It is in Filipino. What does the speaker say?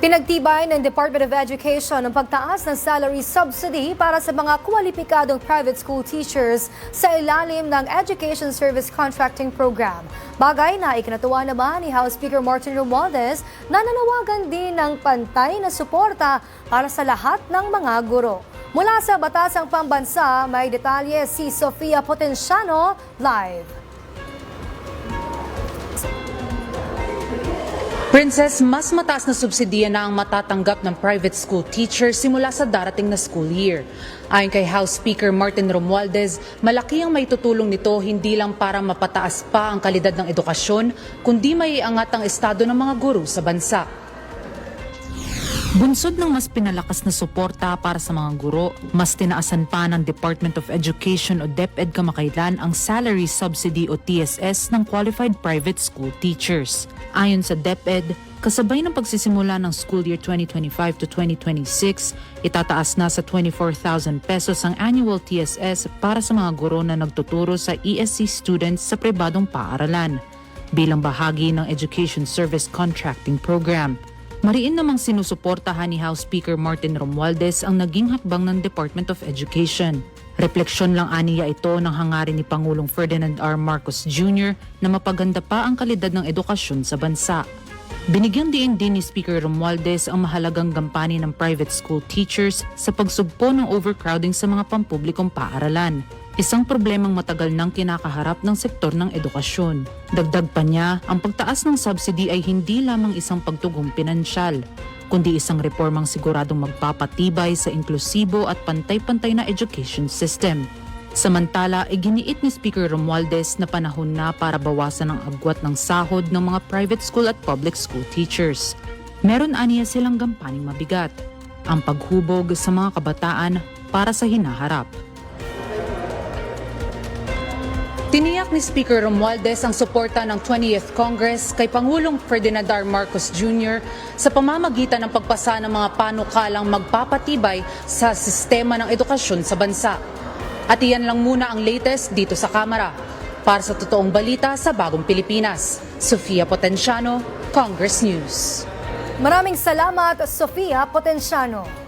Pinagtibay ng Department of Education ang pagtaas ng salary subsidy para sa mga kwalipikadong private school teachers sa ilalim ng Education Service Contracting Program. Bagay na ikinatuwa naman ni House Speaker Martin Romualdez na nanawagan din ng pantay na suporta para sa lahat ng mga guro. Mula sa Batasang Pambansa, may detalye si Sofia Potenciano live. Princess, mas mataas na subsidiya na ang matatanggap ng private school teacher simula sa darating na school year. Ayon kay House Speaker Martin Romualdez, malaki ang maitutulong nito hindi lang para mapataas pa ang kalidad ng edukasyon, kundi maiangat ang estado ng mga guro sa bansa. Bunsod ng mas pinalakas na suporta para sa mga guro, mas tinaasan pa ng Department of Education o DepEd kamakailan ang salary subsidy o TSS ng qualified private school teachers. Ayon sa DepEd, kasabay ng pagsisimula ng school year 2025 to 2026, itataas na sa 24,000 pesos ang annual TSS para sa mga guro na nagtuturo sa ESC students sa pribadong paaralan, bilang bahagi ng Education Service Contracting Program. Mariin namang sinusuportahan ni House Speaker Martin Romualdez ang naging hakbang ng Department of Education. Refleksyon lang aniya ito ng hangarin ni Pangulong Ferdinand R. Marcos Jr. na mapaganda pa ang kalidad ng edukasyon sa bansa. Binigyan din ni Speaker Romualdez ang mahalagang gampanin ng private school teachers sa pagsugpo ng overcrowding sa mga pampublikong paaralan. Isang problemang matagal nang kinakaharap ng sektor ng edukasyon. Dagdag pa niya, ang pagtaas ng subsidy ay hindi lamang isang pagtugong pinansyal, kundi isang reformang siguradong magpapatibay sa inklusibo at pantay-pantay na education system. Samantala, iginiit ni Speaker Romualdez na panahon na para bawasan ang agwat ng sahod ng mga private school at public school teachers. Meron aniya silang gampaning mabigat, ang paghubog sa mga kabataan para sa hinaharap. Tiniyak ni Speaker Romualdez ang suporta ng 20th Congress kay Pangulong Ferdinand R. Marcos Jr. sa pamamagitan ng pagpasa ng mga panukalang magpapatibay sa sistema ng edukasyon sa bansa. At iyan lang muna ang latest dito sa Kamara. Para sa totoong balita sa Bagong Pilipinas, Sofia Potenciano, Congress News. Maraming salamat, Sofia Potenciano.